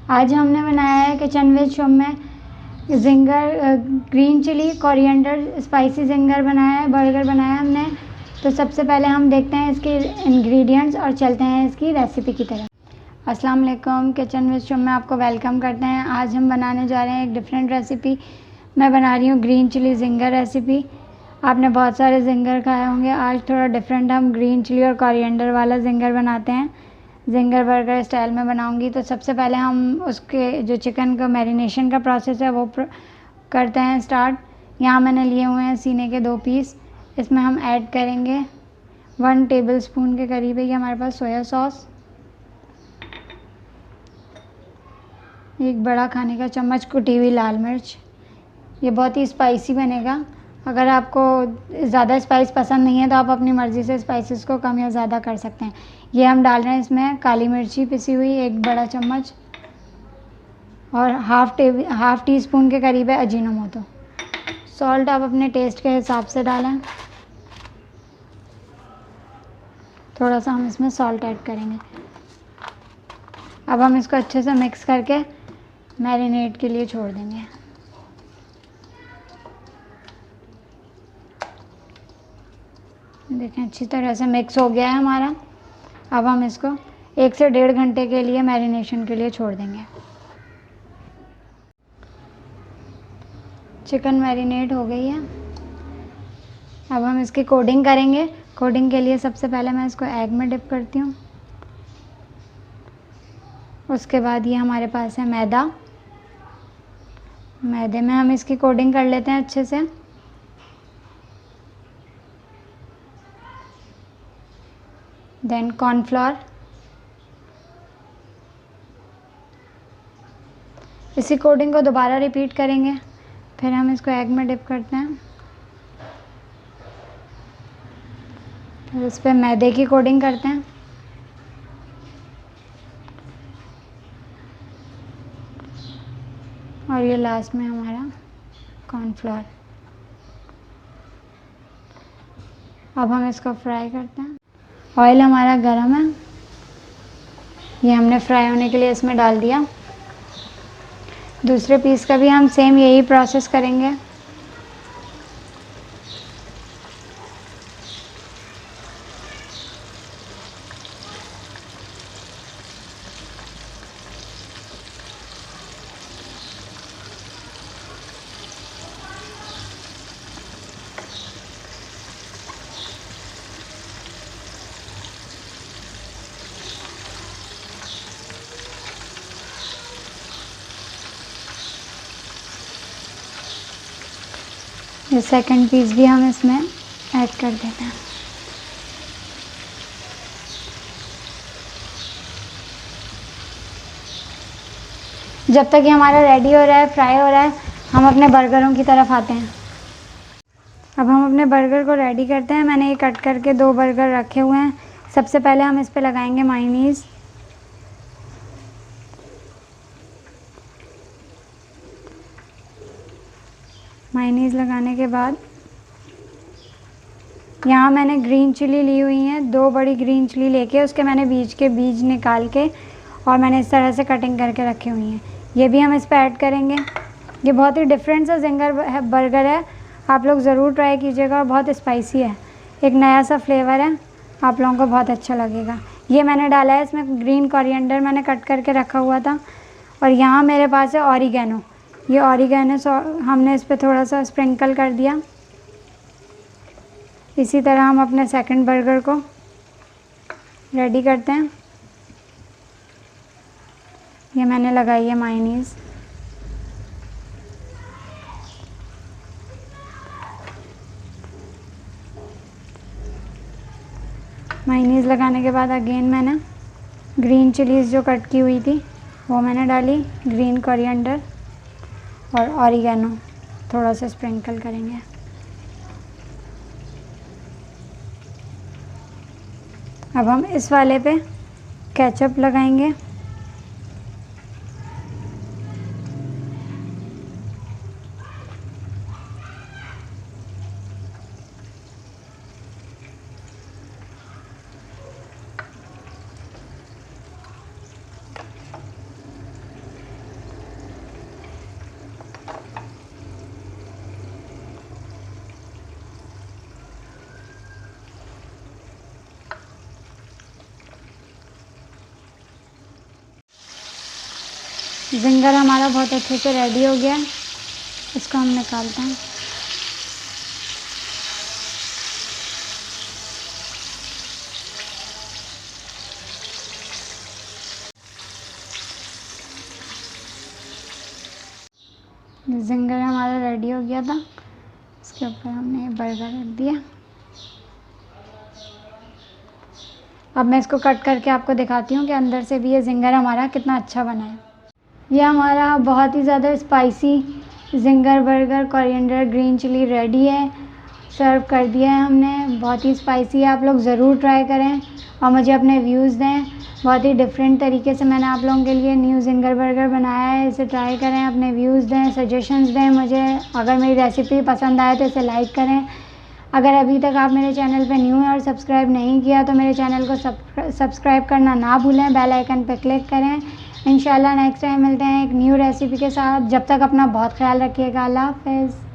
आज हमने बनाया है किचन विद शुभ में zinger green chilli coriander spicy zinger बनाया है, बर्गर बनाया है हमने। तो सबसे पहले हम देखते हैं इसके इंग्रेडिएंट्स और चलते हैं इसकी रेसिपी की तरफ। अस्सलाम वालेकुम, किचन विद शुभ में आपको वेलकम करते हैं। आज हम बनाने जा रहे हैं एक डिफरेंट रेसिपी। मैं बना रही हूँ ग्रीन चिली जिंगर रेसिपी। आपने बहुत सारे जिंगर खाए होंगे, आज थोड़ा डिफरेंट हम ग्रीन चिली और कोरिएंडर वाला जिंगर बनाते हैं। जिंगर बर्गर स्टाइल में बनाऊंगी। तो सबसे पहले हम उसके जो चिकन का मैरिनेशन का प्रोसेस है वो करते हैं स्टार्ट। यहाँ मैंने लिए हुए हैं सीने के 2 पीस। इसमें हम ऐड करेंगे 1 टेबलस्पून के करीब है ये हमारे पास सोया सॉस, 1 बड़ा खाने का चम्मच कुटी हुई लाल मिर्च। ये बहुत ही स्पाइसी बनेगा। अगर आपको ज़्यादा स्पाइस पसंद नहीं है तो आप अपनी मर्ज़ी से स्पाइसेस को कम या ज़्यादा कर सकते हैं। ये हम डाल रहे हैं इसमें काली मिर्ची पिसी हुई 1 बड़ा चम्मच और हाफ टी स्पून के करीब है अजीनोमोटो। सॉल्ट आप अपने टेस्ट के हिसाब से डालें। थोड़ा सा हम इसमें सॉल्ट ऐड करेंगे। अब हम इसको अच्छे से मिक्स करके मैरिनेट के लिए छोड़ देंगे। देखें अच्छी तरह से मिक्स हो गया है हमारा। अब हम इसको 1 से 1.5 घंटे के लिए मैरिनेशन के लिए छोड़ देंगे। चिकन मैरिनेट हो गई है। अब हम इसकी कोडिंग करेंगे। कोडिंग के लिए सबसे पहले मैं इसको एग में डिप करती हूँ। उसके बाद ये हमारे पास है मैदा। मैदे में हम इसकी कोडिंग कर लेते हैं अच्छे से। Then cornflour. इसी कोडिंग को दोबारा रिपीट करेंगे। फिर हम इसको एग में डिप करते हैं। फिर इस पर मैदे की कोडिंग करते हैं। और ये लास्ट में हमारा कॉर्नफ्लोर। अब हम इसको फ्राई करते हैं। ऑयल हमारा गरम है। ये हमने फ्राई होने के लिए इसमें डाल दिया। दूसरे पीस का भी हम सेम यही प्रोसेस करेंगे। ये सेकंड पीस भी हम इसमें ऐड कर देते हैं। जब तक ये हमारा रेडी हो रहा है, फ्राई हो रहा है, हम अपने बर्गरों की तरफ आते हैं। अब हम अपने बर्गर को रेडी करते हैं। मैंने ये कट करके 2 बर्गर रखे हुए हैं। सबसे पहले हम इस पे लगाएंगे मायोनीज़। मायोनीज़ लगाने के बाद यहाँ मैंने ग्रीन चिली ली हुई है। 2 बड़ी ग्रीन चिली लेके उसके मैंने बीज के बीज निकाल के और मैंने इस तरह से कटिंग करके रखी हुई हैं। ये भी हम इस पर ऐड करेंगे। ये बहुत ही डिफरेंट सा जिंगर बर्गर है। आप लोग ज़रूर ट्राई कीजिएगा। बहुत स्पाइसी है, एक नया सा फ्लेवर है, आप लोगों को बहुत अच्छा लगेगा। ये मैंने डाला है इसमें ग्रीन कोरिएंडर मैंने कट करके रखा हुआ था। और यहाँ मेरे पास है ऑरिगेनो। ये ऑरिगेनो हमने इस पर थोड़ा सा स्प्रिंकल कर दिया। इसी तरह हम अपने सेकंड बर्गर को रेडी करते हैं। ये मैंने लगाई है मायोनीज़। मायोनीज़ लगाने के बाद अगेन मैंने ग्रीन चिलीज़ जो कट की हुई थी वो मैंने डाली, ग्रीन कोरिएंडर और ऑरिगेनो थोड़ा सा स्प्रिंकल करेंगे। अब हम इस वाले पे केचप लगाएंगे। ज़िंगर हमारा बहुत अच्छे से रेडी हो गया, इसको हम निकालते हैं। ज़िंगर हमारा रेडी हो गया था, इसके ऊपर हमने बर्गर रख दिया। अब मैं इसको कट करके आपको दिखाती हूँ कि अंदर से भी ये ज़िंगर हमारा कितना अच्छा बना है। ये हमारा बहुत ही ज़्यादा spicy zinger burger coriander green chilli ready है, सर्व कर दिया है हमने। बहुत ही स्पाइसी है, आप लोग ज़रूर ट्राई करें और मुझे अपने व्यूज़ दें। बहुत ही डिफरेंट तरीके से मैंने आप लोगों के लिए न्यू ज़िंगर बर्गर बनाया है, इसे ट्राई करें, अपने व्यूज़ दें, सजेशंस दें मुझे। अगर मेरी रेसिपी पसंद आए तो इसे लाइक करें। अगर अभी तक आप मेरे चैनल पे न्यू हैं और सब्सक्राइब नहीं किया तो मेरे चैनल को सब्सक्राइब करना ना भूलें, बेल आइकन पर क्लिक करें। इंशाल्लाह नेक्स्ट टाइम मिलते हैं एक न्यू रेसिपी के साथ। जब तक अपना बहुत ख्याल रखिएगा। अल्लाह हाफ़िज़।